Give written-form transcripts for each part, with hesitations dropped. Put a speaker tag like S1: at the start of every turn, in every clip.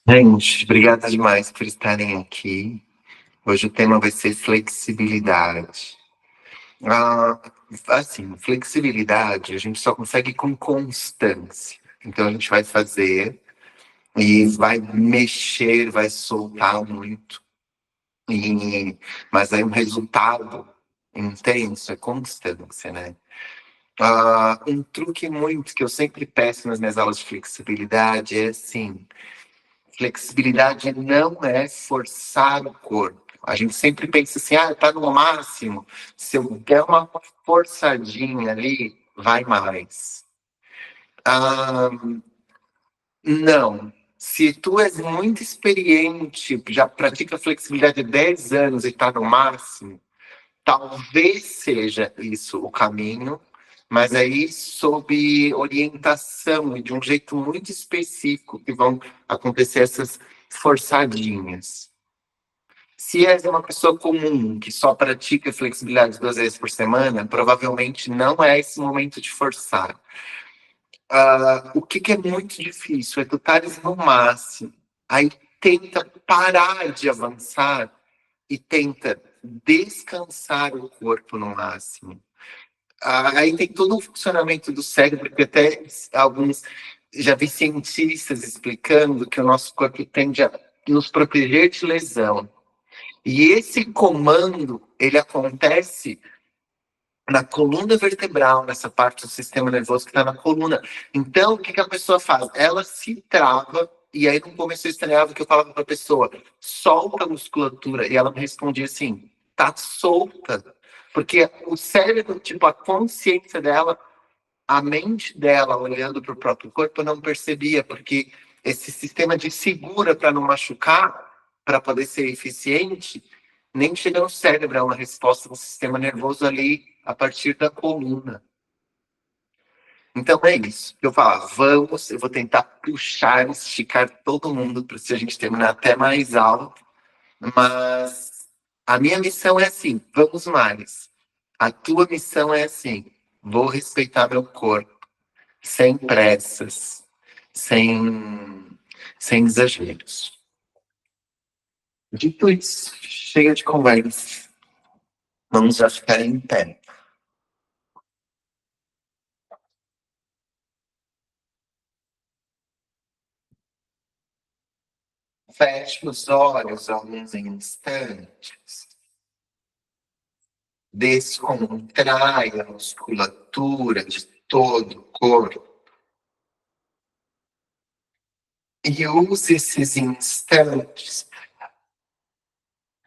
S1: Gente, obrigada demais por estarem aqui. Hoje o tema vai ser flexibilidade. Ah, assim, flexibilidade a gente só consegue com constância. Então a gente vai fazer e vai mexer, vai soltar muito. Mas aí um resultado intenso é constância, né? Um truque muito que eu sempre peço nas minhas aulas de flexibilidade é assim: flexibilidade não é forçar o corpo. A gente sempre pensa assim, tá no máximo. Se eu der uma forçadinha ali, vai mais. Ah, não. Se tu és muito experiente, já pratica flexibilidade há 10 anos e está no máximo, talvez seja isso o caminho, mas aí sob orientação e de um jeito muito específico que vão acontecer essas forçadinhas. Se és uma pessoa comum que só pratica flexibilidade 2 vezes por semana, provavelmente não é esse momento de forçar. O que é muito difícil é tu estares no máximo, aí tenta parar de avançar e tenta descansar o corpo no máximo. Aí tem todo um funcionamento do cérebro que até alguns já vi cientistas explicando que o nosso corpo tende a nos proteger de lesão. E esse comando, ele acontece na coluna vertebral, nessa parte do sistema nervoso que está na coluna. Então, o que a pessoa faz? Ela se trava, e aí no começo eu estranhava que eu falava para a pessoa, solta a musculatura, e ela me respondia assim, tá solta. Porque o cérebro, tipo, a consciência dela, a mente dela, olhando para o próprio corpo, não percebia, porque esse sistema de segura para não machucar, para poder ser eficiente, nem chega no cérebro, é uma resposta do sistema nervoso ali a partir da coluna. Então é isso. Eu falo, vamos, eu vou tentar puxar, esticar todo mundo para se a gente terminar até mais alto, mas a minha missão é assim, vamos mais. A tua missão é assim, vou respeitar meu corpo, sem pressas, sem, sem exageros. Dito isso, chega de conversa. Vamos já ficar em pé. Feche os olhos alguns instantes. Descontrai a musculatura de todo o corpo. E use esses instantes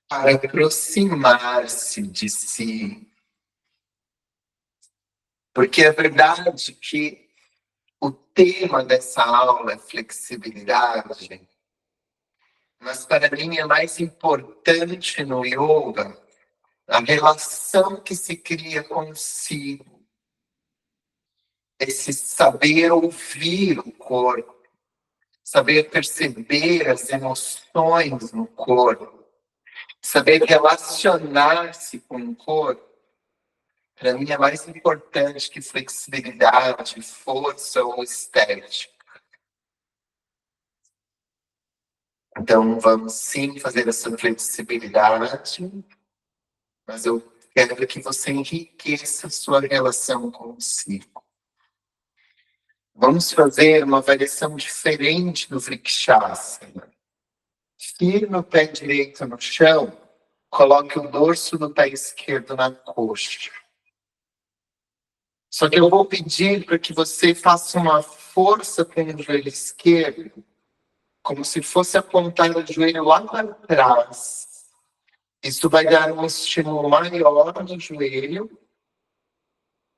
S1: para aproximar-se de si. Porque é verdade que o tema dessa aula é flexibilidade, mas para mim é mais importante no yoga a relação que se cria consigo, esse saber ouvir o corpo, saber perceber as emoções no corpo, saber relacionar-se com o corpo, para mim é mais importante que flexibilidade, força ou estética. Então, vamos sim fazer essa flexibilidade, mas eu quero que você enriqueça a sua relação consigo. Vamos fazer uma variação diferente do Vrikshasana. Firme o pé direito no chão, coloque o dorso do pé esquerdo na coxa. Só que eu vou pedir para que você faça uma força com o joelho esquerdo, como se fosse apontar o joelho lá para trás. Isso vai dar um estímulo maior no joelho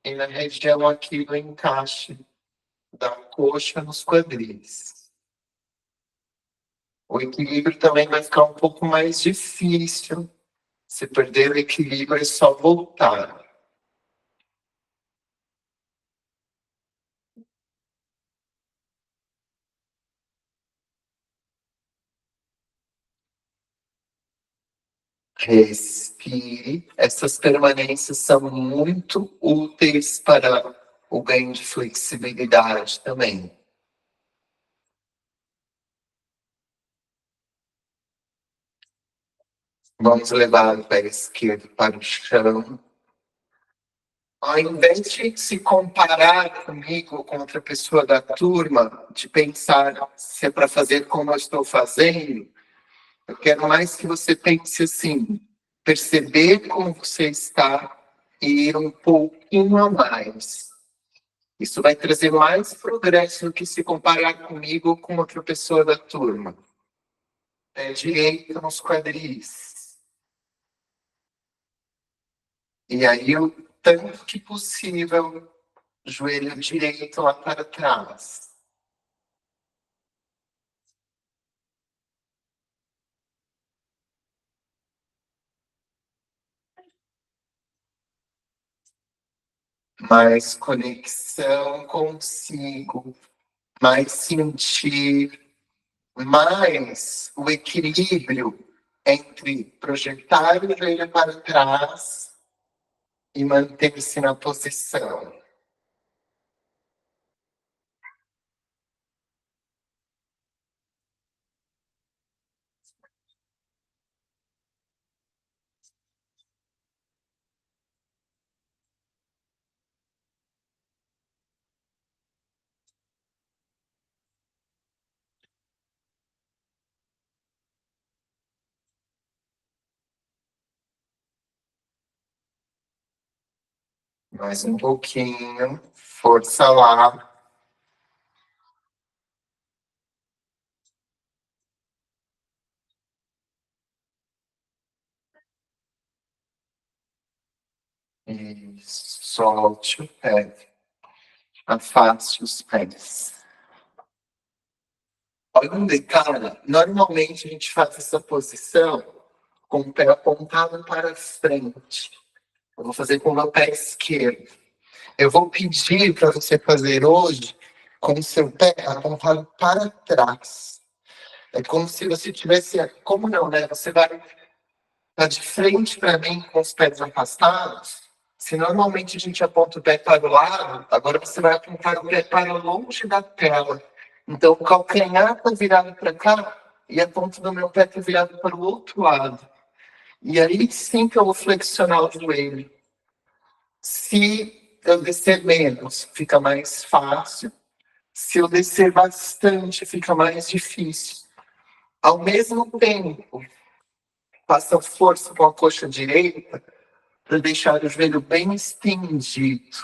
S1: e na região aqui do encaixe da coxa nos quadris. O equilíbrio também vai ficar um pouco mais difícil. Se perder o equilíbrio, é só voltar. Respire. Essas permanências são muito úteis para o ganho de flexibilidade também. Vamos levar o pé esquerdo para o chão. Ao invés de se comparar comigo ou com outra pessoa da turma, de pensar se é para fazer como eu estou fazendo, eu quero mais que você pense assim, perceber como você está e ir um pouquinho a mais. Isso vai trazer mais progresso do que se comparar comigo ou com outra pessoa da turma. Pé direito nos quadris. E aí, o tanto que possível, joelho direito lá para trás. Mais conexão consigo, mais sentir, mais o equilíbrio entre projetar o joelho para trás e manter-se na posição. Mais um pouquinho, força lá. E solte o pé. Afaste os pés. Olha um detalhe, normalmente a gente faz essa posição com o pé apontado para frente. Eu vou fazer com o meu pé esquerdo. Eu vou pedir para você fazer hoje com o seu pé apontado para trás. É como se você tivesse. Como não, né? Você vai estar de frente para mim com os pés afastados. Se normalmente a gente aponta o pé para o lado, agora você vai apontar o pé para longe da tela. Então, o calcanhar está virado para cá e a ponta do meu pé está virada para o outro lado. E aí sim que eu vou flexionar o joelho. Se eu descer menos, fica mais fácil. Se eu descer bastante, fica mais difícil. Ao mesmo tempo, faça força com a coxa direita para deixar o joelho bem estendido.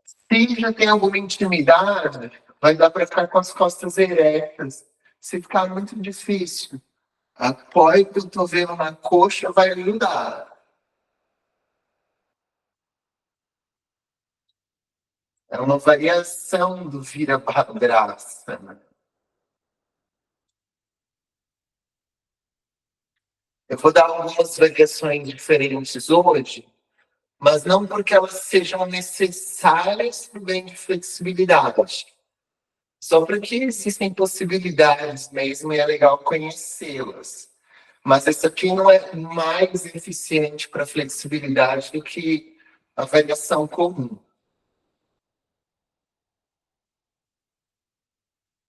S1: Se já tem alguma intimidade, vai dar para ficar com as costas eretas. Se ficar muito difícil, apoie o cotovelo na coxa, vai ajudar. É uma variação do vira-braça. Eu vou dar algumas variações diferentes hoje, mas não porque elas sejam necessárias para o bem de flexibilidade. Só porque existem possibilidades mesmo e é legal conhecê-las. Mas essa aqui não é mais eficiente para flexibilidade do que a variação comum.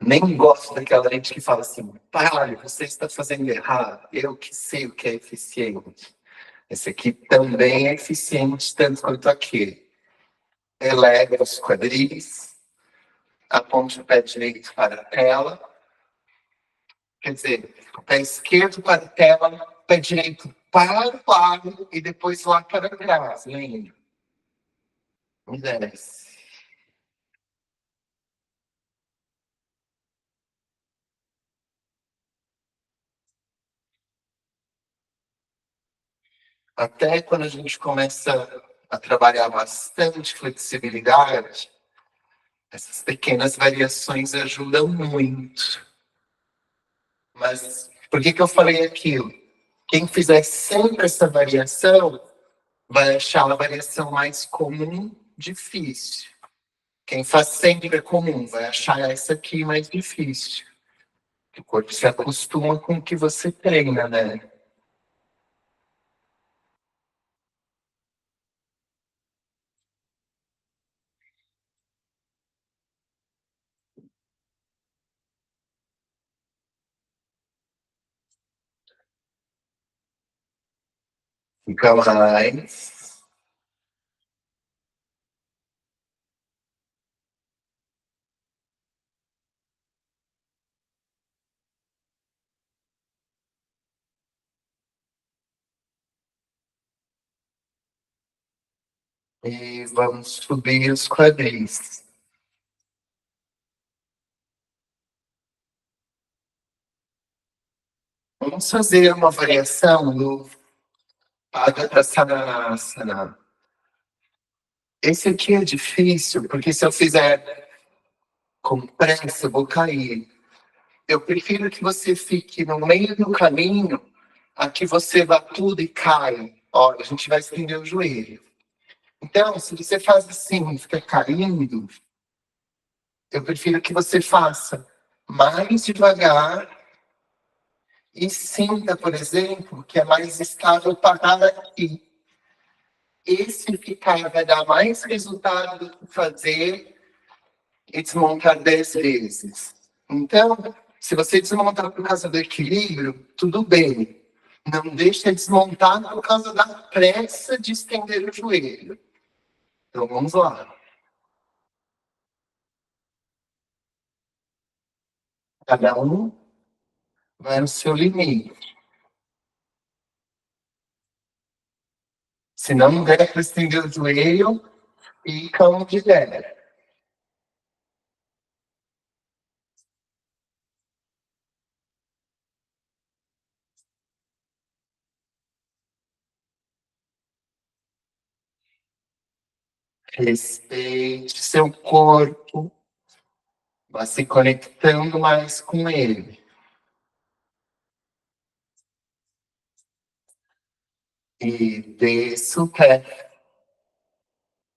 S1: Nem gosto daquela gente que fala assim, pare, você está fazendo errado, eu que sei o que é eficiente. Esse aqui também é eficiente, tanto quanto aquele. Eleva os quadris, aponte o pé direito para a tela, quer dizer, o pé esquerdo para a tela, pé direito para o lado e depois lá para trás, lembra? Desce. Até quando a gente começa a trabalhar bastante flexibilidade, essas pequenas variações ajudam muito. Mas por que eu falei aquilo? Quem fizer sempre essa variação vai achar a variação mais comum difícil. Quem faz sempre é comum vai achar essa aqui mais difícil. O corpo se acostuma com o que você treina, né? Fica mais. E vamos subir os quadris. Vamos fazer uma variação do Padmasanasana. Esse aqui é difícil, porque se eu fizer com pressa, eu vou cair. Eu prefiro que você fique no meio do caminho, a que você vá tudo e caia. Olha, a gente vai estender o joelho. Então, se você faz assim, fica caindo, eu prefiro que você faça mais devagar e sinta, por exemplo, que é mais estável parar aqui. Esse ficar vai dar mais resultado do que fazer e desmontar 10 vezes. Então, se você desmontar por causa do equilíbrio, tudo bem. Não deixe desmontar por causa da pressa de estender o joelho. Então, vamos lá. Cada um vai no seu limite. Se não der para estender o joelho, fica onde der. Respeite seu corpo, vá se conectando mais com ele. E desça o pé.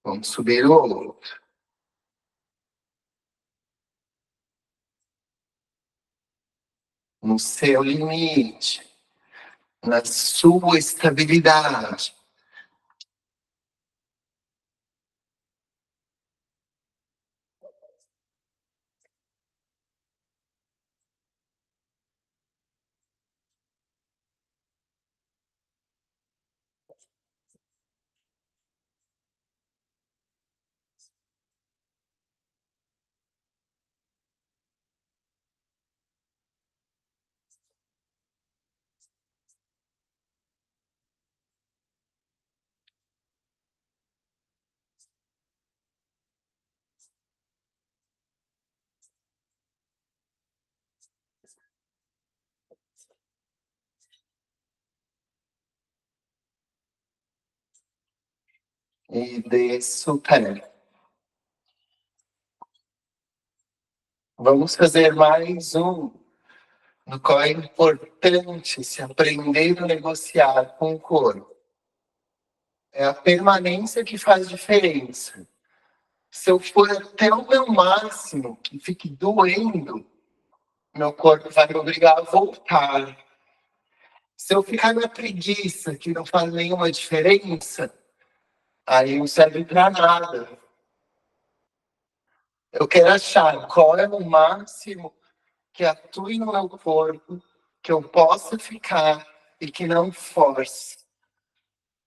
S1: Vamos subir o outro. No seu limite, na sua estabilidade. E desça o pé. Vamos fazer mais um, no qual é importante se aprender a negociar com o corpo. É a permanência que faz diferença. Se eu for até o meu máximo, que fique doendo, meu corpo vai me obrigar a voltar. Se eu ficar na preguiça, que não faz nenhuma diferença, aí não serve para nada. Eu quero achar qual é o máximo que atue no meu corpo, que eu possa ficar e que não force.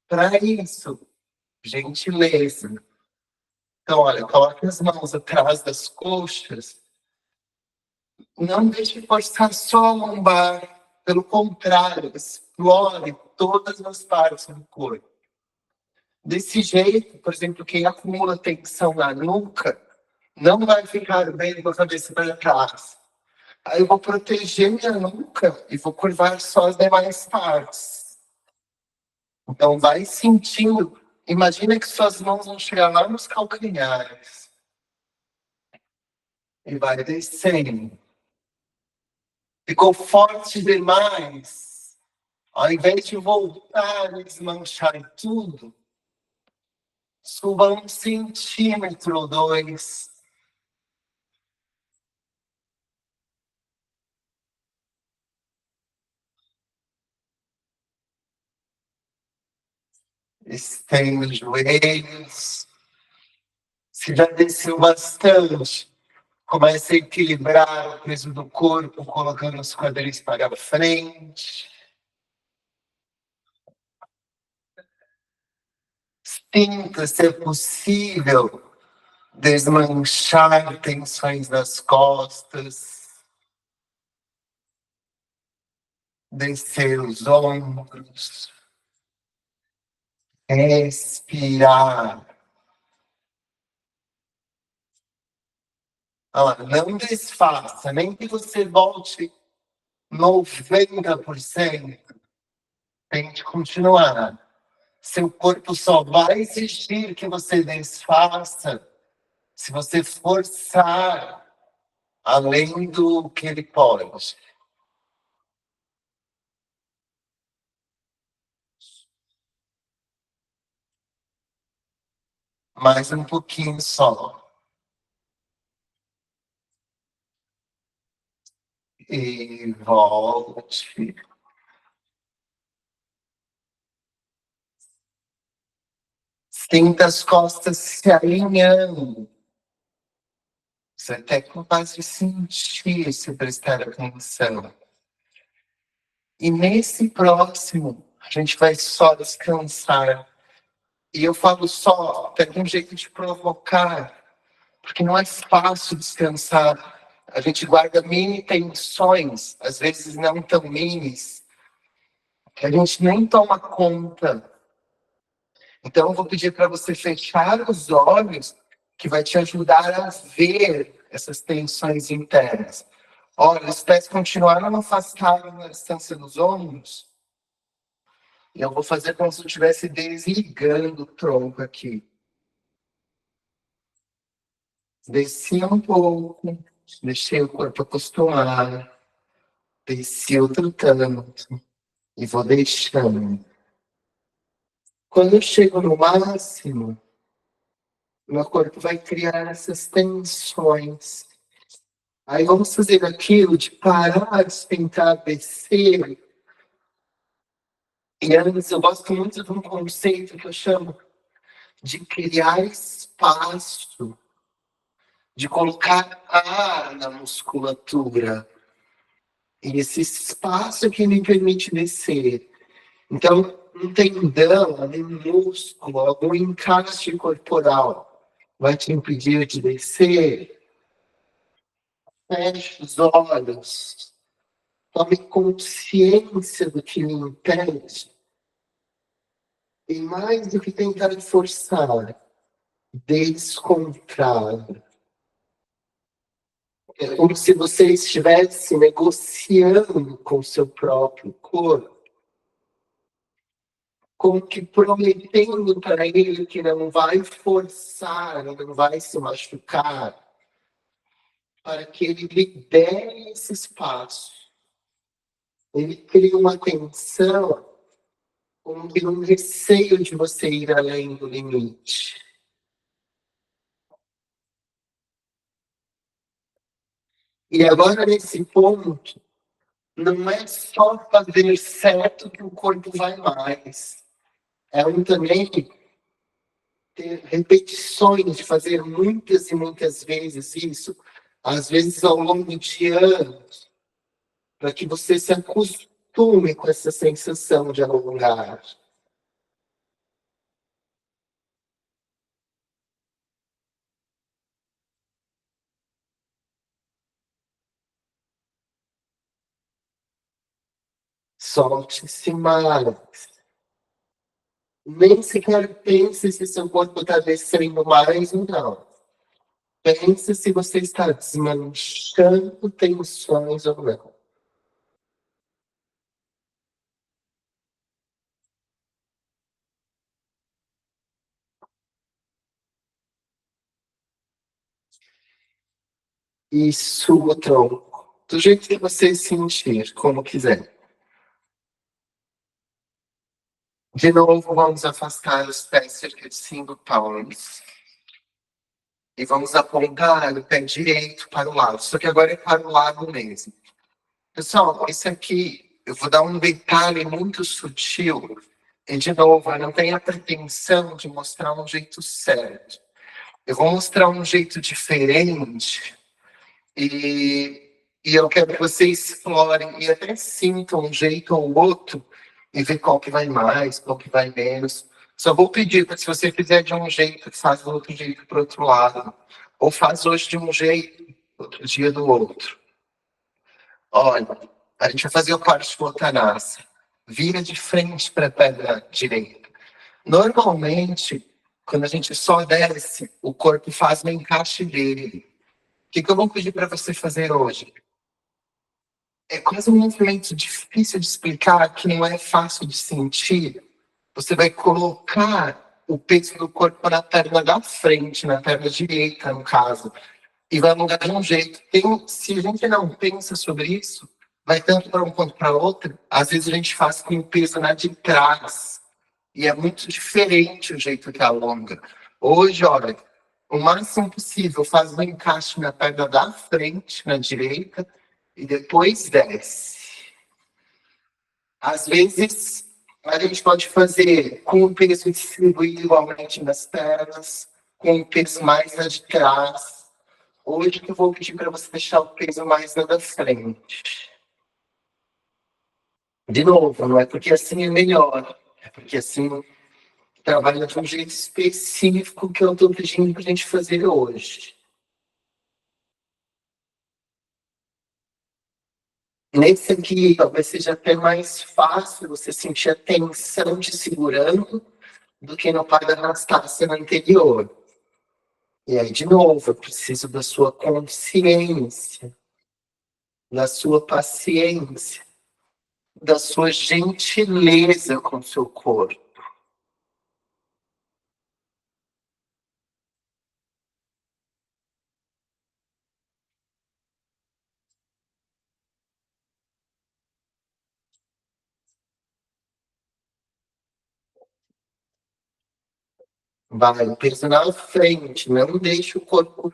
S1: Para isso, gentileza. Então, olha, coloque as mãos atrás das coxas. Não deixe forçar só a lombar. Pelo contrário, explore todas as partes do corpo. Desse jeito, por exemplo, quem acumula tensão na nuca, não vai ficar bem com a cabeça para trás. Aí eu vou proteger minha nuca e vou curvar só as demais partes. Então vai sentindo. Imagina que suas mãos vão chegar lá nos calcanhares. E vai descendo. Ficou forte demais. Ao invés de voltar e desmanchar tudo, suba 1 centímetro ou 2. Estende os joelhos. Se já desceu bastante, comece a equilibrar o peso do corpo, colocando os quadris para frente. Sinta, se é possível, desmanchar tensões nas costas, descer os ombros, respirar. Não desfaça, nem que você volte 90%. Tente continuar. Seu corpo só vai exigir que você desfaça se você forçar além do que ele pode. Mais um pouquinho só. E volte. Sinta as costas se alinhando. Você até capaz de sentir se prestar atenção. E nesse próximo, a gente vai só descansar. E eu falo só, até de um jeito de provocar, porque não é fácil descansar. A gente guarda mini tensões, às vezes não tão minis, que a gente nem toma conta. Então, eu vou pedir para você fechar os olhos, que vai te ajudar a ver essas tensões internas. Olha, os pés continuaram afastados na distância dos ombros. E eu vou fazer como se eu estivesse desligando o tronco aqui. Desci um pouco, deixei o corpo acostumar, desci outro tanto e vou deixando. Quando eu chego no máximo, meu corpo vai criar essas tensões. Aí vamos fazer aquilo de parar de tentar descer. E antes eu gosto muito de um conceito que eu chamo de criar espaço, de colocar ar na musculatura. E esse espaço que me permite descer. Então, um tendão, um músculo, algum encaixe corporal vai te impedir de descer. Feche os olhos. Tome consciência do que me impede. E mais do que tentar forçar, descontrar. É como se você estivesse negociando com o seu próprio corpo, como que prometendo para ele que não vai forçar, não vai se machucar, para que ele libere esse espaço. Ele cria uma tensão, como que um receio de você ir além do limite. E agora, nesse ponto, não é só fazer certo que o corpo vai mais. É um também ter repetições de fazer muitas e muitas vezes isso, às vezes ao longo de anos, para que você se acostume com essa sensação de alongar. Solte-se mais. Nem sequer pense se seu corpo está descendo mais ou não. Pense se você está desmanchando tensões ou não. E suba o tronco. Do jeito que você sentir, como quiser. De novo, vamos afastar os pés cerca de 5 palmos. E vamos apontar o pé direito para o lado. Só que agora é para o lado mesmo. Pessoal, esse aqui, eu vou dar um detalhe muito sutil E, de novo, eu não tenho a pretensão de mostrar um jeito certo. Eu vou mostrar um jeito diferente e, eu quero que vocês explorem e até sintam um jeito ou outro e ver qual que vai mais, qual que vai menos. Só vou pedir para se você fizer de um jeito, faz do outro jeito para o outro lado. Ou faz hoje de um jeito, outro dia do outro. Olha, a gente vai fazer o Parshvottanasana. Vira de frente para a perna direita. Normalmente, quando a gente só desce, o corpo faz o encaixe dele. O que eu vou pedir para você fazer hoje? É quase um movimento difícil de explicar, que não é fácil de sentir. Você vai colocar o peso do corpo na perna da frente, na perna direita, no caso, e vai alongar de um jeito. Se a gente não pensa sobre isso, vai tanto para um quanto para outro. Às vezes a gente faz com o peso na de trás. E é muito diferente o jeito que alonga. Hoje, olha, o máximo possível, faz um encaixe na perna da frente, na direita, e depois desce. Às vezes, a gente pode fazer com o peso distribuído igualmente nas pernas, com o peso mais na de trás. Hoje que eu vou pedir para você deixar o peso mais na da frente. De novo, não é porque assim é melhor, é porque assim trabalha de um jeito específico que eu estou pedindo para a gente fazer hoje. Nesse aqui, talvez seja até mais fácil você sentir a tensão te segurando do que no Padahastasana anterior. E aí, de novo, eu preciso da sua consciência, da sua paciência, da sua gentileza com o seu corpo. Vai, peso na frente, não deixe o corpo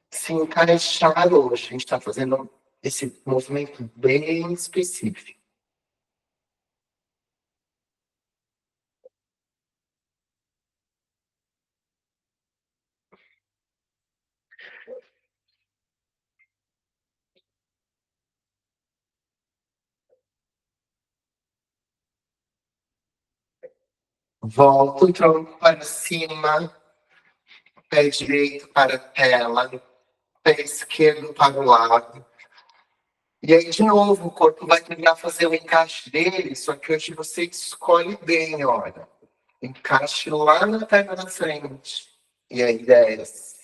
S1: se encaixar hoje. A gente está fazendo esse movimento bem específico. Volta o tronco para cima, pé direito para a tela, pé esquerdo para o lado. E aí, de novo, o corpo vai tentar fazer o encaixe dele, só que hoje você escolhe bem, olha. Encaixe lá na perna da frente. E aí desce.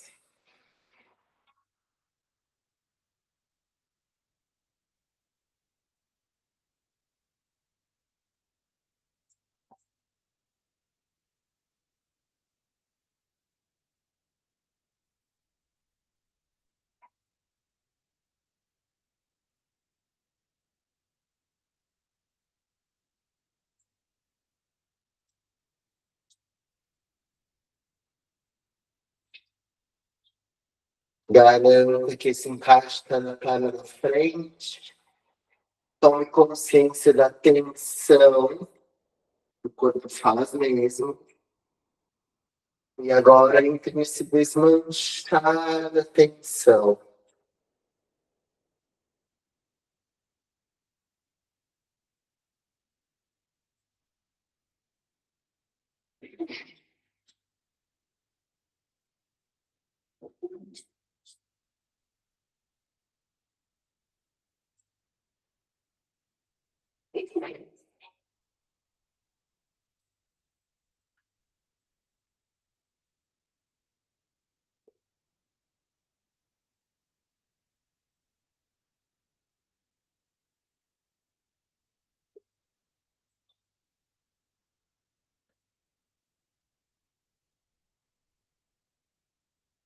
S1: Garanta que esse encaixe está na perna da frente. Tome consciência da tensão que o corpo faz mesmo. E agora entre nesse desmanchar da tensão.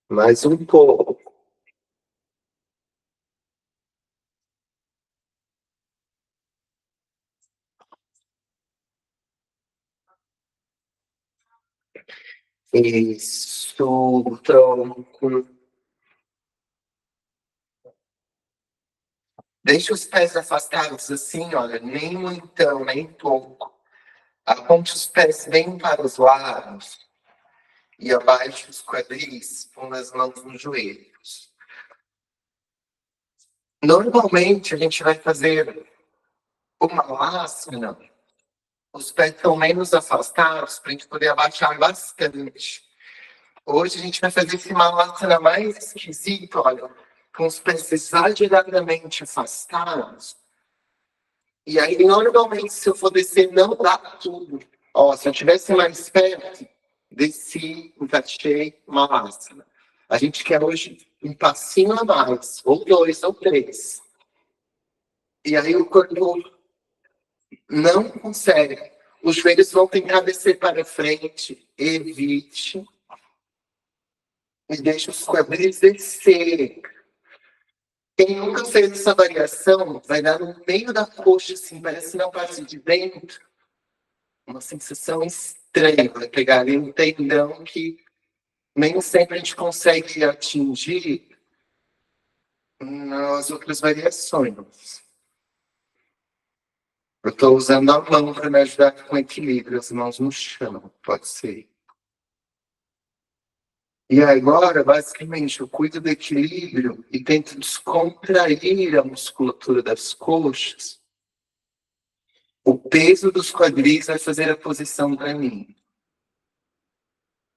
S1: Mais um pouco. Isso, o tronco. Deixa os pés afastados assim, olha, nem muitão, nem pouco. Aponte os pés bem para os lados e abaixe os quadris, pondo as mãos nos joelhos. Normalmente, a gente vai fazer uma asana, os pés estão menos afastados para a gente poder abaixar bastante. Hoje a gente vai fazer esse malasana mais esquisito, olha, com os pés exageradamente afastados. E aí, normalmente, se eu for descer, não dá tudo. Ó, se eu tivesse mais perto, desci, encaixei, malasana. A gente quer hoje um passinho a mais, ou dois, ou três. E aí o corpo não consegue. Os joelhos vão tentar descer para frente, evite. E deixa os quadris descer. Quem nunca fez essa variação, vai dar no meio da coxa, assim, parece na parte de dentro. Uma sensação estranha, vai pegar ali um tendão que nem sempre a gente consegue atingir nas outras variações. Eu estou usando a mão para me ajudar com equilíbrio, as mãos no chão, pode ser. E agora, basicamente, eu cuido do equilíbrio e tento descontrair a musculatura das coxas. O peso dos quadris vai fazer a posição para mim.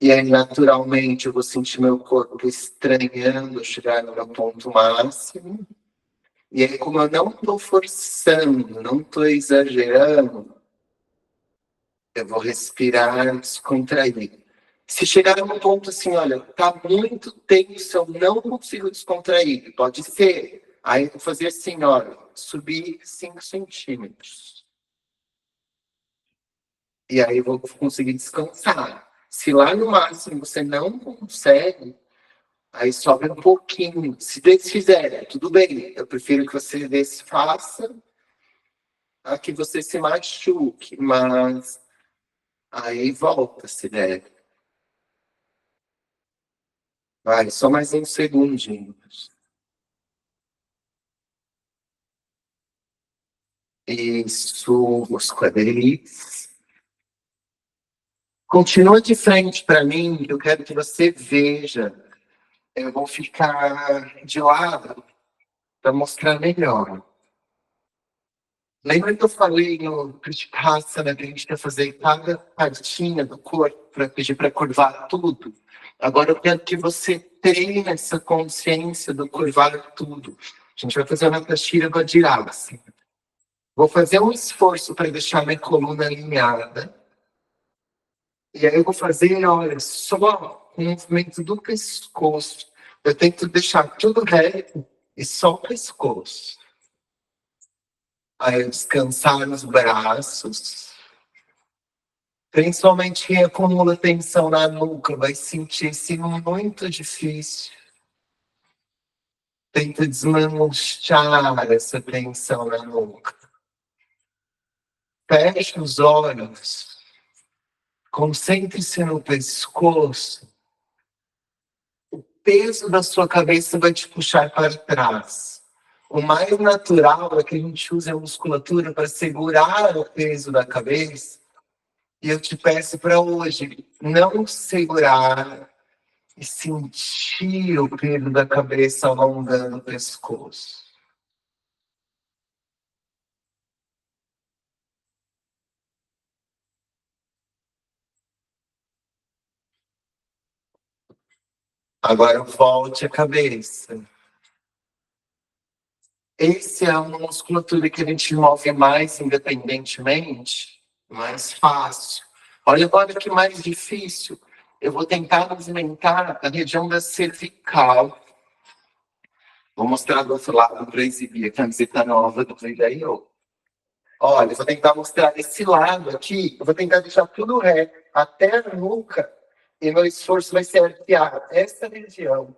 S1: E aí, naturalmente, eu vou sentir meu corpo estranhando chegar no meu ponto máximo. E aí, como eu não estou forçando, não estou exagerando, eu vou respirar, descontrair. Se chegar a um ponto assim, olha, tá muito tenso, eu não consigo descontrair, pode ser. Aí eu vou fazer assim, olha, subir 5 centímetros. E aí eu vou conseguir descansar. Se lá no máximo você não consegue, aí sobe um pouquinho. Se desfizer, tudo bem. Eu prefiro que você desfaça a que você se machuque, mas aí volta se der. Vai, só mais uns segundinhos. Isso, os quadris. Continua de frente para mim, eu quero que você veja. Eu vou ficar de lado para mostrar melhor. Lembra que eu falei no Kritikasana que a gente quer fazer cada partinha do corpo para pedir para curvar tudo? Agora eu quero que você treine essa consciência do curvar tudo. A gente vai fazer uma Tashira Vajrasana. Vou fazer um esforço para deixar minha coluna alinhada. E aí eu vou fazer, olha, só o movimento do pescoço. Eu tento deixar tudo reto e só o pescoço. Aí eu descansar nos braços. Principalmente quem acumula tensão na nuca vai sentir isso muito difícil. Tenta desmanchar essa tensão na nuca. Feche os olhos. Concentre-se no pescoço. O peso da sua cabeça vai te puxar para trás. O mais natural é que a gente use a musculatura para segurar o peso da cabeça. E eu te peço para hoje não segurar e sentir o peso da cabeça alongando o pescoço. Agora volte a cabeça. Essa é uma musculatura que a gente move mais independentemente, mais fácil. Olha agora que mais difícil. Eu vou tentar movimentar a região da cervical. Vou mostrar do outro lado para exibir a camiseta nova do Vidaio. Olha, eu vou tentar mostrar esse lado aqui. Eu vou tentar deixar tudo reto, até a nuca. E meu esforço vai ser arquear essa região.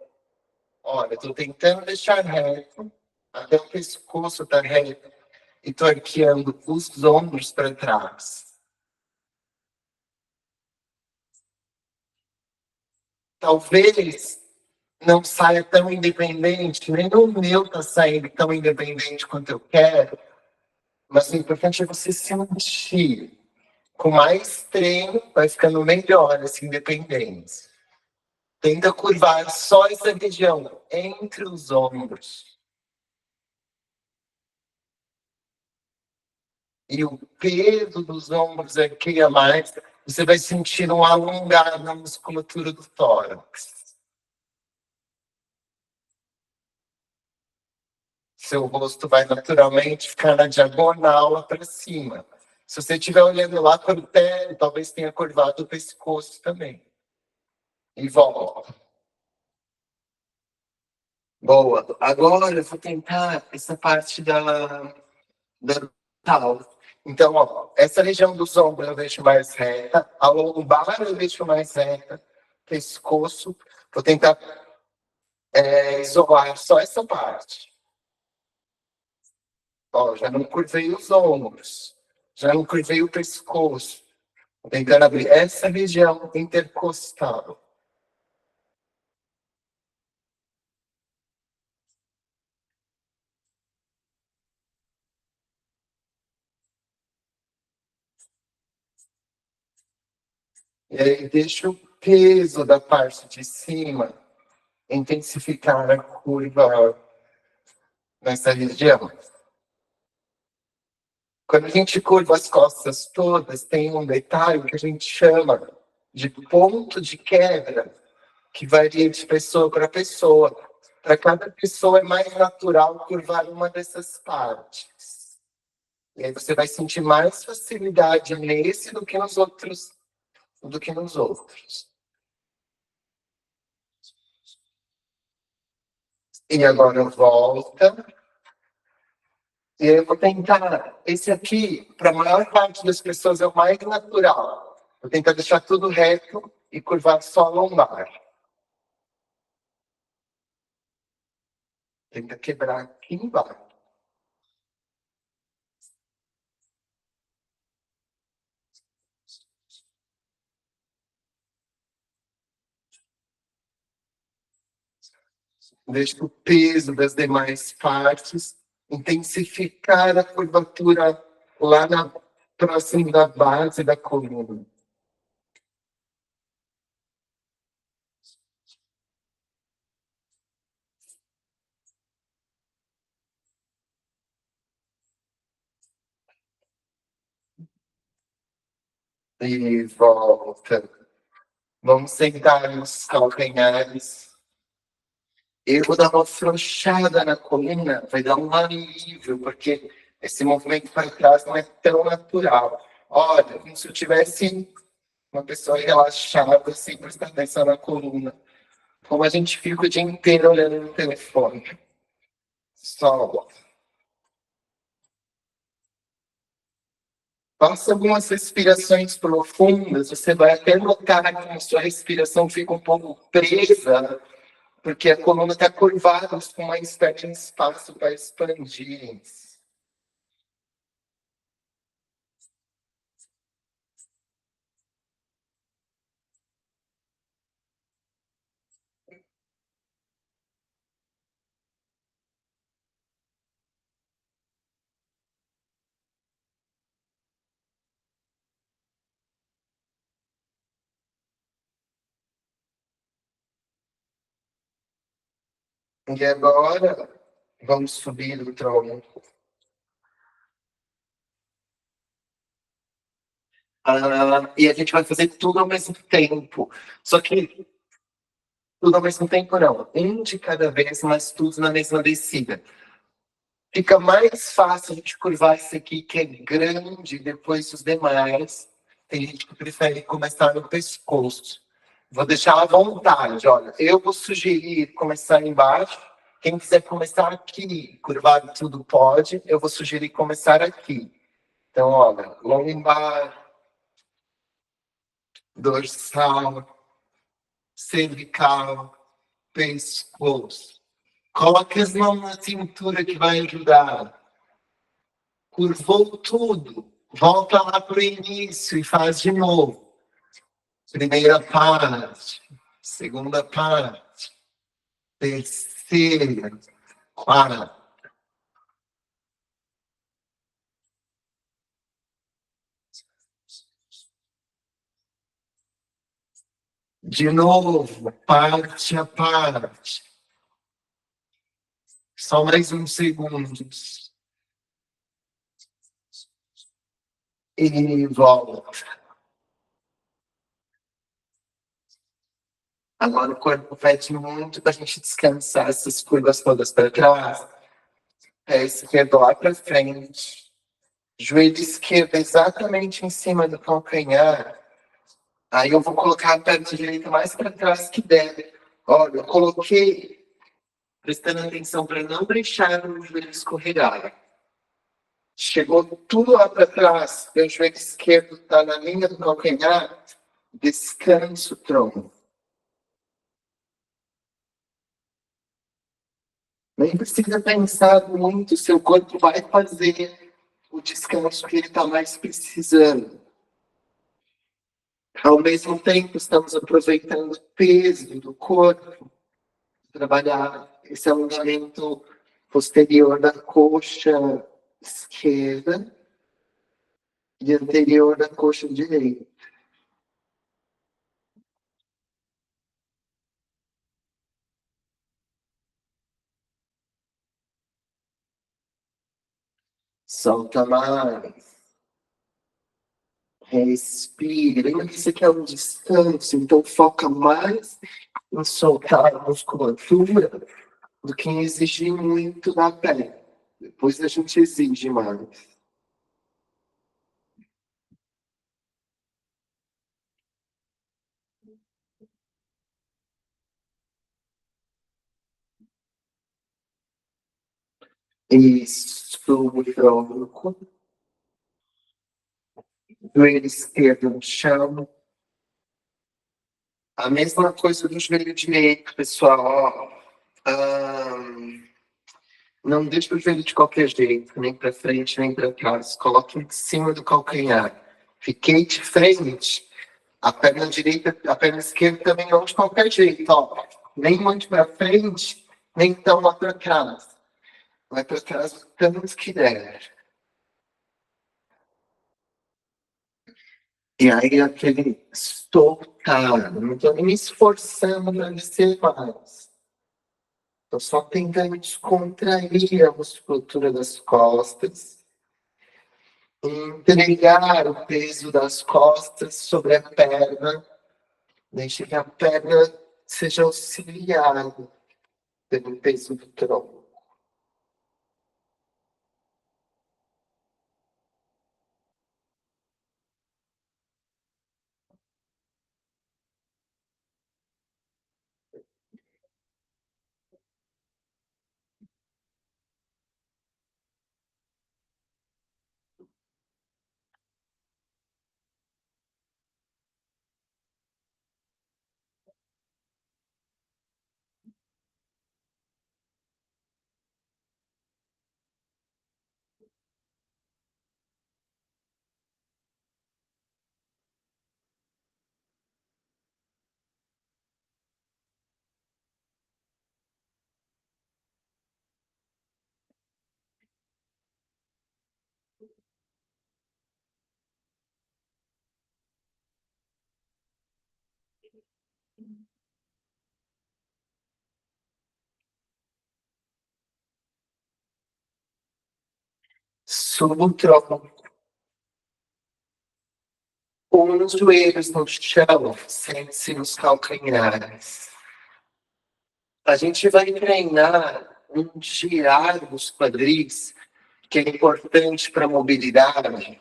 S1: Olha, estou tentando deixar reto, até o pescoço está reto. E estou arqueando os ombros para trás. Talvez não saia tão independente, nem o meu está saindo tão independente quanto eu quero, mas o importante é você sentir. Com mais treino, vai ficando melhor essa independência. Tenta curvar só essa região entre os ombros. E o peso dos ombros aqui a mais, você vai sentir um alongar na musculatura do tórax. Seu rosto vai naturalmente ficar na diagonal lá para cima. Se você estiver olhando lá para o teto, talvez tenha curvado o pescoço também. E volta. Boa. Agora eu vou tentar essa parte da tal. Então, ó, essa região dos ombros eu deixo mais reta, a lombar eu deixo mais reta, pescoço, vou tentar isolar só essa parte. Ó, já não curvei os ombros, já não curvei o pescoço. Vou tentando abrir essa região intercostal. E aí deixa o peso da parte de cima intensificar a curva nessa região. Quando a gente curva as costas todas, tem um detalhe que a gente chama de ponto de quebra, que varia de pessoa para pessoa. Para cada pessoa é mais natural curvar uma dessas partes. E aí você vai sentir mais facilidade nesse do que nos outros, E agora volta. E eu vou tentar. Esse aqui, para a maior parte das pessoas, é o mais natural. Vou tentar deixar tudo reto e curvar só a lombar. Tenta quebrar aqui embaixo. Deixa o peso das demais partes intensificar a curvatura lá próximo da base da coluna. E volta. Vamos sentar nos calcanhares. Eu vou dar uma afrouxada na coluna, vai dar um alívio, porque esse movimento para trás não é tão natural. Olha, como se eu tivesse uma pessoa relaxada, sem prestar atenção na coluna. Como a gente fica o dia inteiro olhando no telefone. Só faça algumas respirações profundas, você vai até notar que a sua respiração fica um pouco presa, porque a coluna está curvada, com mais tem espaço para expandir. E agora, vamos subir o tronco. E a gente vai fazer tudo ao mesmo tempo. Só que tudo ao mesmo tempo não. Um de cada vez, mas tudo na mesma descida. Fica mais fácil a gente curvar esse aqui, que é grande, depois os demais. Tem gente que prefere começar no pescoço. Vou deixar à vontade, olha. Eu vou sugerir começar embaixo. Quem quiser começar aqui, curvar tudo pode. Eu vou sugerir começar aqui. Então, olha, lombar, dorsal, cervical, pescoço. Coloque as mãos na cintura que vai ajudar. Curvou tudo. Volta lá para o início e faz de novo. Primeira parte, segunda parte, terceira, quarta. De novo, parte a parte. Só mais uns segundos. E volta. Agora o corpo pede muito para a gente descansar essas curvas todas para trás. Pé esquerdo lá para frente. Joelho esquerdo exatamente em cima do calcanhar. Aí eu vou colocar a perna direita mais para trás que der. Olha, eu coloquei, prestando atenção para não deixar o joelho escorregar. Chegou tudo lá para trás, meu joelho esquerdo está na linha do calcanhar, descanso o tronco. Nem precisa pensar muito, seu corpo vai fazer o descanso que ele está mais precisando. Ao mesmo tempo, estamos aproveitando o peso do corpo, trabalhar esse alongamento posterior da coxa esquerda e anterior da coxa direita. Solta mais. Respire. Lembra que isso aqui é um descanso, então foca mais em soltar a musculatura do que em exigir muito da pele. Depois a gente exige mais. Isso, tronco, joelho esquerdo no chão. A mesma coisa do joelho direito, pessoal. Ó. Não deixa o joelho de qualquer jeito, nem para frente, nem para trás. Coloque em cima do calcanhar. Fiquei de frente. A perna direita, a perna esquerda também não de qualquer jeito, ó. Nem muito para frente, nem tão lá para trás. Vai para trás o tanto que der. E aí aquele soltar. Não estou nem me esforçando para descer mais. Estou só tentando descontrair a musculatura das costas. Entregar o peso das costas sobre a perna. Deixe que a perna seja auxiliada pelo peso do tronco. Suba o tronco. Com os joelhos no chão, sente-se nos calcanhares. A gente vai treinar um girar dos quadris, que é importante para a mobilidade.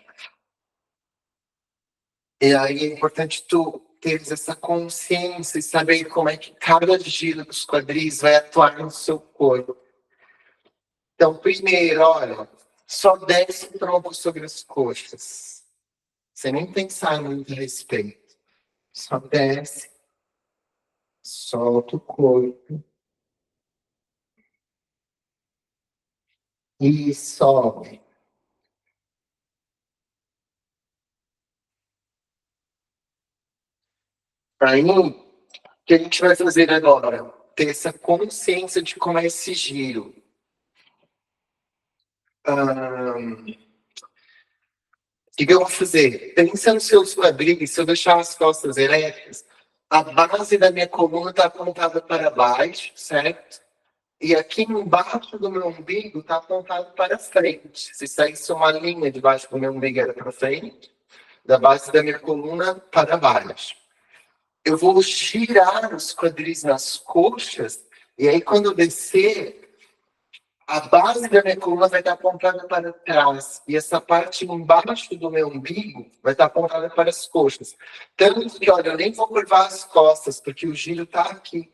S1: E aí é importante tu teres essa consciência e saber como é que cada giro dos quadris vai atuar no seu corpo. Então, primeiro, olha, só desce o tronco sobre as coxas. Sem nem pensar muito a respeito. Só desce, solta o corpo e sobe. Aí, o que a gente vai fazer agora? Ter essa consciência de como é esse giro. O que eu vou fazer? Pensa nos seus quadris, se eu deixar as costas eretas, A base da minha coluna está apontada para baixo, certo? E aqui embaixo do meu umbigo está apontado para frente. Se saísse uma linha debaixo do meu umbigo era para frente, da base da minha coluna para baixo. Eu vou girar os quadris nas coxas, e aí quando eu descer, a base da minha coluna vai estar apontada para trás, e essa parte embaixo do meu umbigo vai estar apontada para as coxas. Tanto que, olha, eu nem vou curvar as costas, porque o giro está aqui.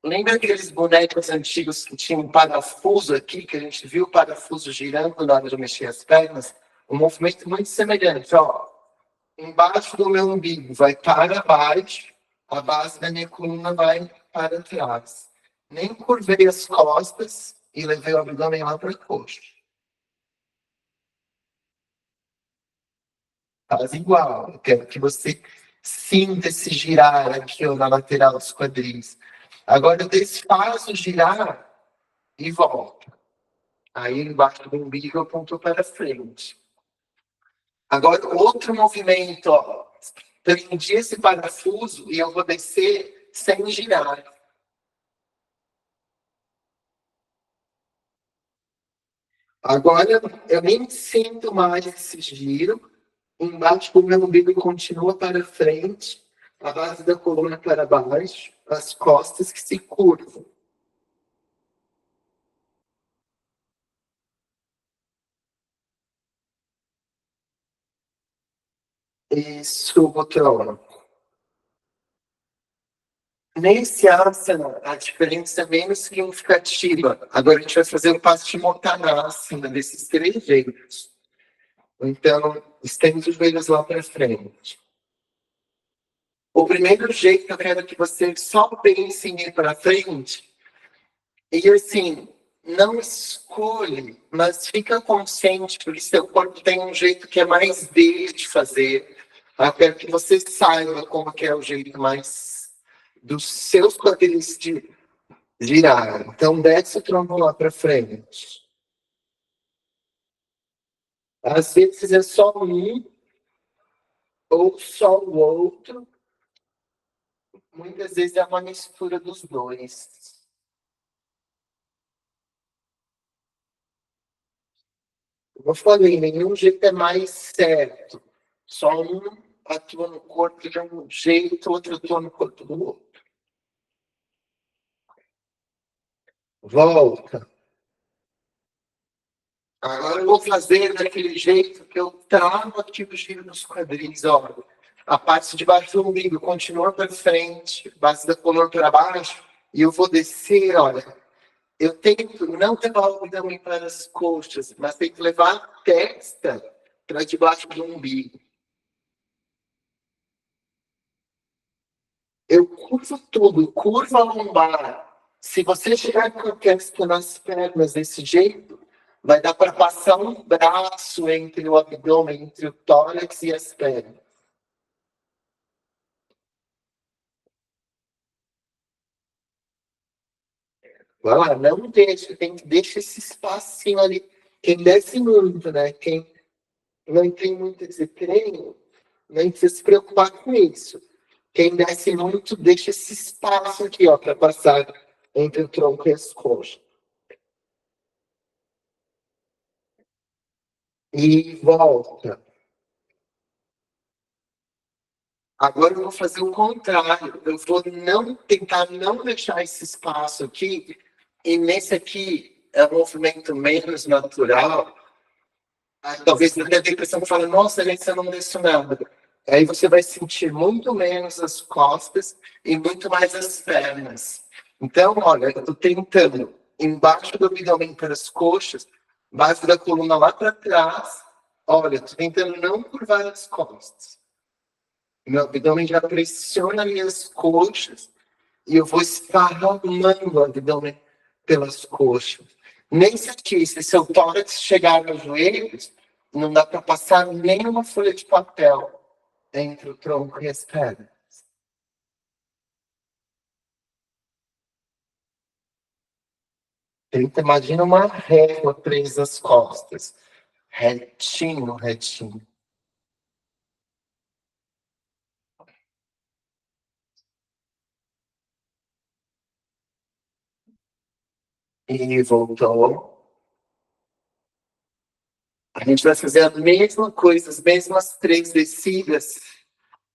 S1: Lembra aqueles bonecos antigos que tinham um parafuso aqui, que a gente viu o parafuso girando na hora de mexer as pernas? Um movimento muito semelhante, ó. Embaixo do meu umbigo vai para baixo, a base da minha coluna vai para trás. Nem curvei as costas e levei o abdômen lá para a coxa. Faz igual. Eu quero que você sinta esse girar aqui ó, na lateral dos quadris. Agora eu desfaço girar e volto. Aí embaixo do umbigo apontou para frente. Agora outro movimento, ó. Prendi esse parafuso e eu vou descer sem girar. Agora eu nem sinto mais esse giro. Embaixo do meu umbigo continua para frente, a base da coluna para baixo, as costas que se curvam. Isso, botão. Nesse asana, a diferença é menos significativa. Agora a gente vai fazer o passo de Mottanasana desses três jeitos. Então, estende os joelhos lá para frente. O primeiro jeito, eu quero que você só pense em ir para frente. E assim, não escolhe, mas fica consciente, porque seu corpo tem um jeito que é mais dele de fazer. Eu quero que você saiba como que é o jeito mais dos seus quadris de girar. Então, desce o tronco lá para frente. Às vezes é só um ou só o outro. Muitas vezes é uma mistura dos dois. Como eu falei, nenhum jeito é mais certo. Só um atua no corpo de um jeito, outro atua no corpo do outro. Volta. Agora eu vou fazer daquele jeito que eu travo aqui o giro nos quadris. Ó. A parte de baixo do umbigo continua para frente, base da coluna para baixo, e eu vou descer, olha. Eu tento não levar o abdômen para as coxas, mas tento levar a testa para debaixo do umbigo. Eu curvo tudo, curva a lombar. Se você chegar com a testa nas pernas desse jeito, vai dar para passar um braço entre o abdômen, entre o tórax e as pernas. Vai lá, não deixa, deixa esse espacinho ali. Quem desce muito, né? Quem não tem muito esse treino, não precisa se preocupar com isso. Quem desce muito, deixa esse espaço aqui, ó, para passar entre o tronco e as coxas. E volta. Agora eu vou fazer o contrário. Eu vou não tentar não deixar esse espaço aqui. E nesse aqui é um movimento menos natural. Aí, talvez você tenha a impressão que fala, nossa, gente, eu não desço nada. Aí você vai sentir muito menos as costas e muito mais as pernas. Então, olha, eu estou tentando embaixo do abdômen para as coxas, base da coluna lá para trás. Olha, estou tentando não curvar as costas. Meu abdômen já pressiona minhas coxas e eu vou esparramando o abdômen pelas coxas. Nesse aqui, se seu tórax chegar nos joelhos, não dá para passar nenhuma folha de papel entre o tronco e as pernas. Tenta, imagina uma régua presa às costas. Retinho, retinho. E voltou. A gente vai fazer a mesma coisa, as mesmas 3 descidas,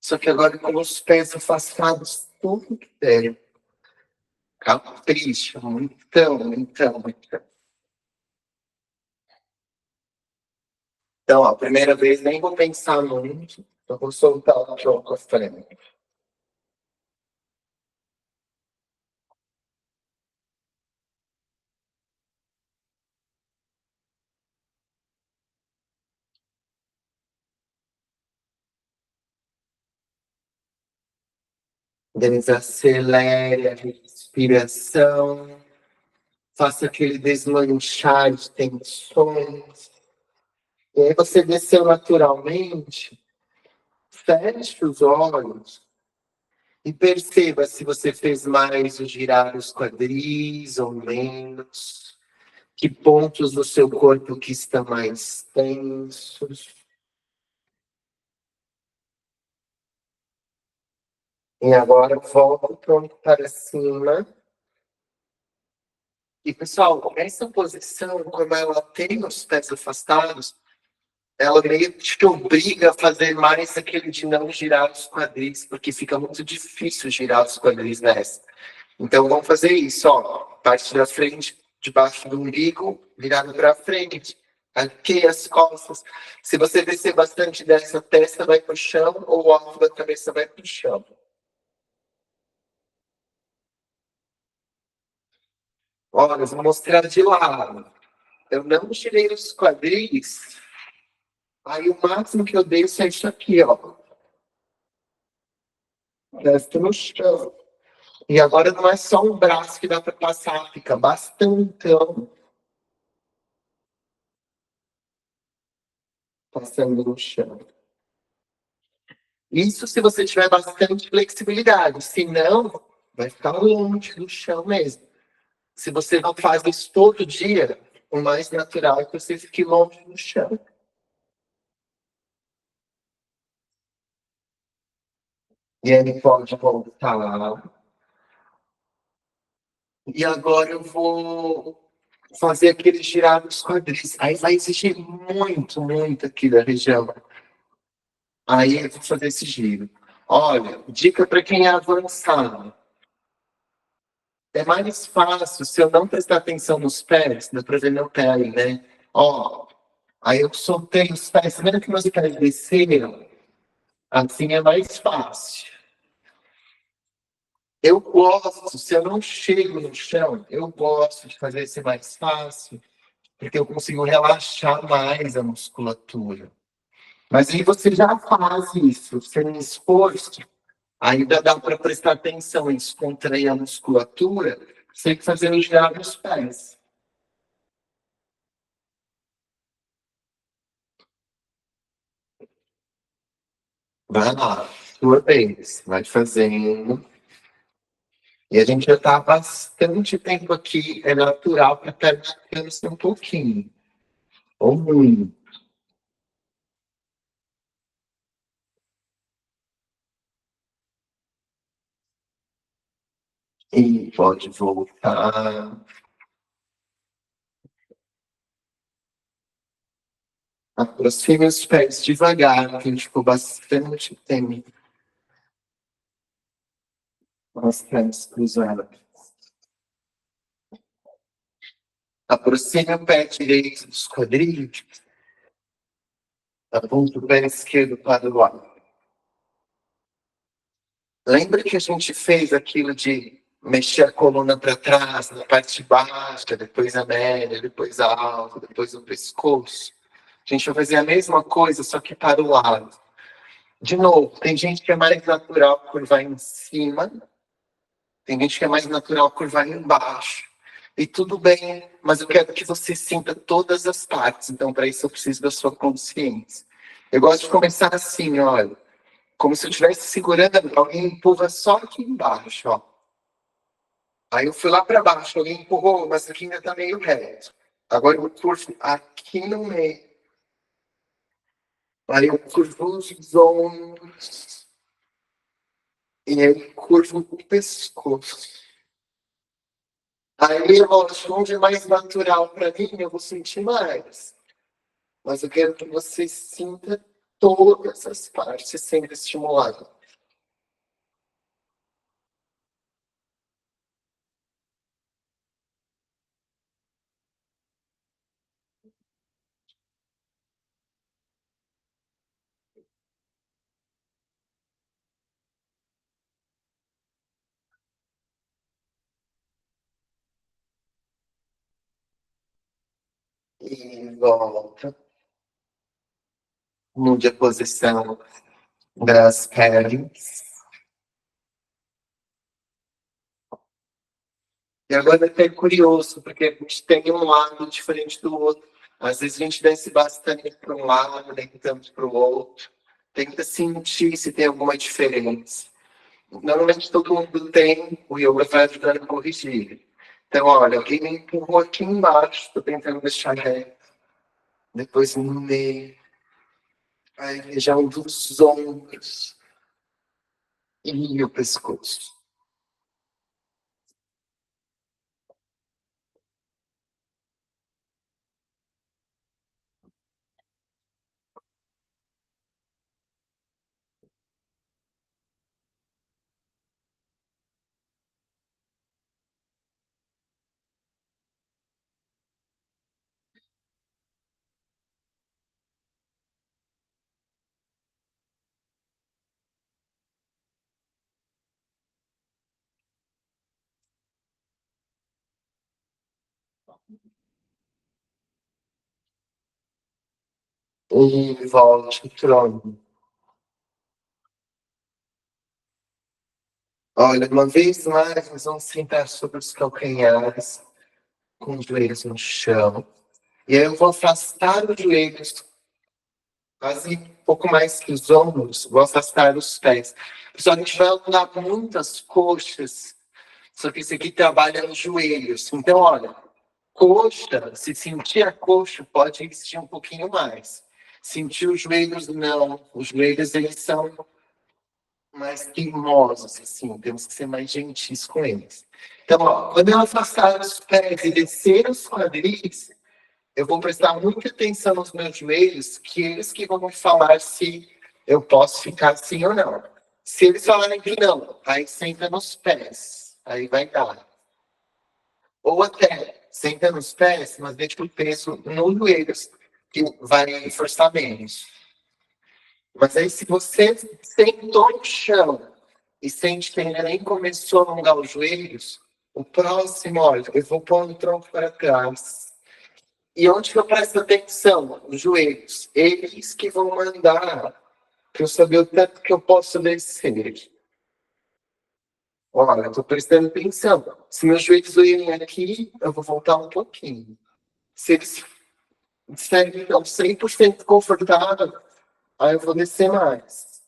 S1: só que agora com os pés afastados tudo que der. Capricha, então. Então, ó, a primeira vez nem vou pensar muito, eu vou soltar o tronco à frente. Desacelere a respiração, faça aquele desmanchar de tensões. E aí você desceu naturalmente, feche os olhos e perceba se você fez mais o girar os quadris ou menos. Que pontos do seu corpo que estão mais tensos. E agora volta o tronco para cima. E, pessoal, essa posição, como ela tem os pés afastados, ela meio que te obriga a fazer mais aquele de não girar os quadris, porque fica muito difícil girar os quadris nessa. Então, vamos fazer isso, ó. Parte da frente, debaixo do umbigo, virado para frente. Aqui as costas. Se você descer bastante dessa, testa vai para o chão ou o alto da cabeça vai para o chão. Olha, eu vou mostrar de lado. Eu não girei os quadris. Aí o máximo que eu dei é isso aqui, ó. Testa no chão. E agora não é só um braço que dá para passar, fica bastante passando no chão. Isso se você tiver bastante flexibilidade. Se não, vai ficar longe do chão mesmo. Se você não faz isso todo dia, o mais natural é que você fique longe do chão. E ele pode voltar. E agora eu vou fazer aquele girar dos quadris. Aí vai exigir muito aqui da região. Aí eu vou fazer esse giro. Olha, dica para quem é avançado. É mais fácil se eu não prestar atenção nos pés, dá pra ver meu pé aí, né? Ó, aí eu soltei os pés, vendo que meus pés desceram? Assim é mais fácil. Eu gosto, se eu não chego no chão, eu gosto de fazer esse mais fácil, porque eu consigo relaxar mais a musculatura. Mas aí você já faz isso, sem esforço, ainda dá para prestar atenção em descontrair a musculatura, sem fazer o girar dos pés. Vai lá, sua vez, vai fazendo. E a gente já está há bastante tempo aqui, é natural para a perna cansa um pouquinho, ou muito. E pode voltar. Aproxime os pés devagar, que a gente ficou bastante tempo com as pernas cruzadas. Aproxime o pé direito dos quadris, aponta o pé esquerdo para o lado. Lembra que a gente fez aquilo de mexer a coluna para trás, na parte baixa, depois a média, depois a alta, depois o pescoço? A gente vai fazer a mesma coisa, só que para o lado. De novo, tem gente que é mais natural curvar em cima, tem gente que é mais natural curvar embaixo. E tudo bem, mas eu quero que você sinta todas as partes. Então, para isso, eu preciso da sua consciência. Eu gosto de começar assim, olha. Como se eu estivesse segurando, alguém empurra só aqui embaixo, ó. Aí eu fui lá para baixo, alguém empurrou, mas aqui ainda está meio reto. Agora eu curvo aqui no meio. Aí eu curvo os ombros. E aí eu curvo o pescoço. Aí, lógico, onde é mais natural para mim, eu vou sentir mais. Mas eu quero que você sinta todas as partes sendo estimuladas. E volta. Mude a posição das pernas. E agora é até curioso, porque a gente tem um lado diferente do outro. Às vezes a gente desce bastante para um lado, nem tanto para o outro. Tenta sentir se tem alguma diferença. Normalmente todo mundo tem, o yoga vai ajudando a corrigir. Então, olha, alguém me empurrou aqui embaixo, estou tentando deixar reto. Depois no meio, aí região dos ombros e o pescoço. E volte o trono. Olha, uma vez mais, nós vamos sentar sobre os calcanhares, com os joelhos no chão. E aí eu vou afastar os joelhos, quase um pouco mais que os ombros, vou afastar os pés. Pessoal, a gente vai alongar muitas coxas, só que isso aqui trabalha nos joelhos. Então, olha, coxa, se sentir a coxa, pode existir um pouquinho mais. Sentir os joelhos, não. Os joelhos, eles são mais teimosos, assim, temos que ser mais gentis com eles. Então, ó, quando eu afastar os pés e descer os quadris, eu vou prestar muita atenção nos meus joelhos, que eles que vão me falar se eu posso ficar assim ou não. Se eles falarem que não, aí senta nos pés, aí vai dar. Ou até senta nos pés, mas deixa o peso nos joelhos, que vai forçar menos. Mas aí, se você sentou no chão e sente que ainda nem começou a alongar os joelhos, o próximo, olha, eu vou pôr o tronco para trás. E onde que eu presto atenção? Os joelhos. Eles que vão mandar para eu saber o tanto que eu posso descer. Olha, eu estou prestando atenção. Se meus joelhos doerem aqui, eu vou voltar um pouquinho. Se eles disserem que estão 100% confortável, aí eu vou descer mais.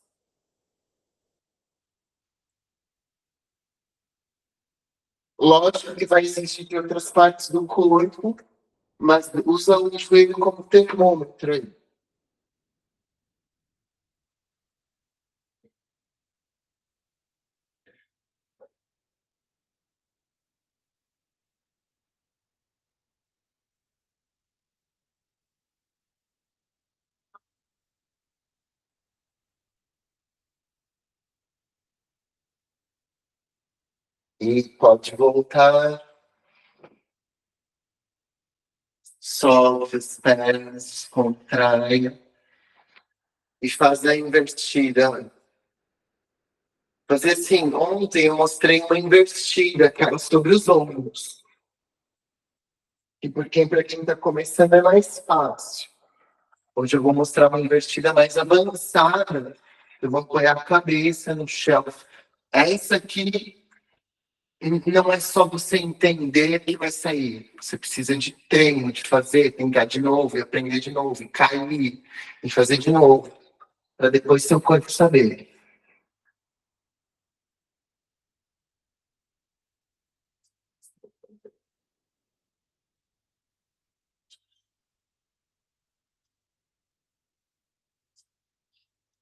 S1: Lógico que vai existir de outras partes do corpo, mas usa o joelho como termômetro aí. E pode voltar, solte as pernas, contrai e faz a invertida. Fazer assim, ontem eu mostrei uma invertida, aquela sobre os ombros. E porque para quem está começando é mais fácil. Hoje eu vou mostrar uma invertida mais avançada. Eu vou apoiar a cabeça no chão. Essa aqui não é só você entender que vai sair. Você precisa de treino, de fazer, tentar de novo, e aprender de novo, e cair, e fazer de novo, para depois seu corpo saber.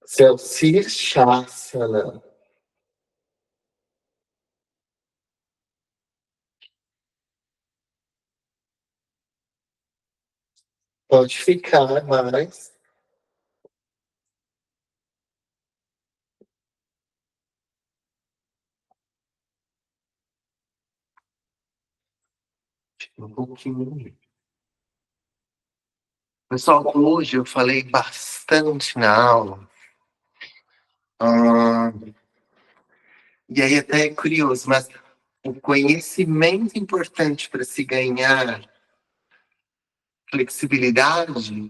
S1: Seu Shirshasana. Pode ficar mais. Um pouquinho. Pessoal, hoje eu falei bastante na aula. E aí até é curioso, mas o conhecimento importante para se ganhar flexibilidade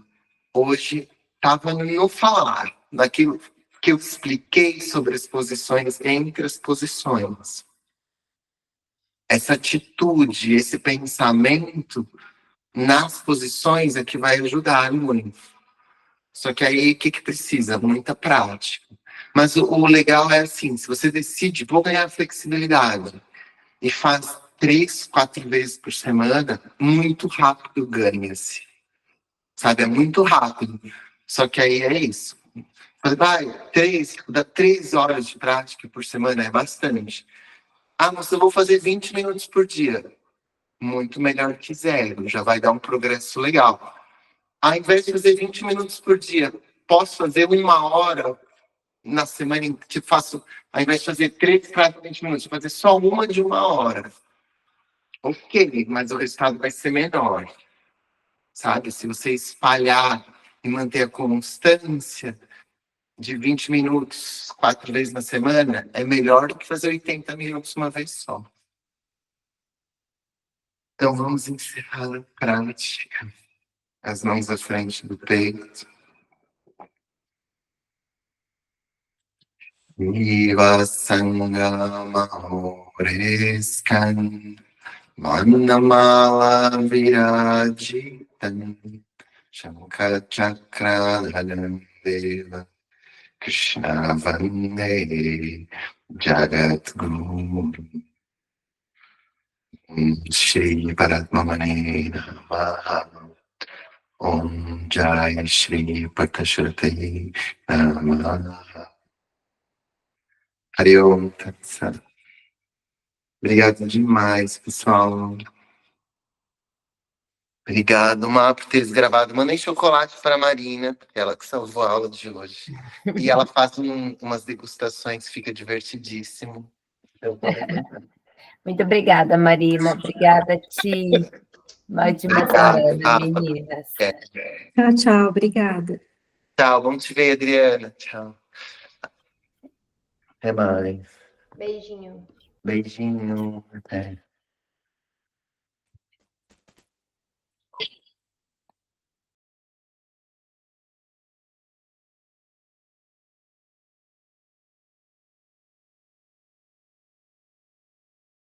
S1: hoje estava no falar, naquilo que eu expliquei sobre as posições entre as posições. Essa atitude, esse pensamento nas posições é que vai ajudar muito. Só que aí o que precisa? Muita prática. Mas o legal é assim, se você decide, vou ganhar flexibilidade, e faz 3, 4 vezes por semana, muito rápido ganha-se. Sabe? É muito rápido. Só que aí é isso. Vai, dá 3 horas de prática por semana, é bastante. Ah, mas eu vou fazer 20 minutos por dia. Muito melhor que zero, já vai dar um progresso legal. Ao invés de fazer 20 minutos por dia, posso fazer 1 hora na semana, tipo, faço, ao invés de fazer 3 para 20 minutos, fazer só uma de 1 hora. Ok, mas o resultado vai ser menor. Sabe? Se você espalhar e manter a constância de 20 minutos 4 vezes na semana, é melhor do que fazer 80 minutos uma vez só. Então vamos encerrar a prática. As mãos à frente do peito. Viva Sangama Horeskan Manamala Virajitan Shankara Chakra Deva Krishna Vande Jagat Guru Shri Paratmamane Namaha Om Jai Shri Patashratei Namaha Hariom Tatsat. Obrigado demais, pessoal. Obrigado, Má, por teres gravado. Mandei chocolate para a Marina, ela que salvou a aula de hoje. E ela faz umas degustações, fica divertidíssimo. Então,
S2: Muito obrigada, Marina. Obrigada, Ti. Uma ótima semana, meninas.
S3: Tchau, tchau. Obrigada.
S1: Tchau, vamos te ver, Adriana. Tchau. Até mais.
S2: Beijinho.
S1: Beijinho. Até.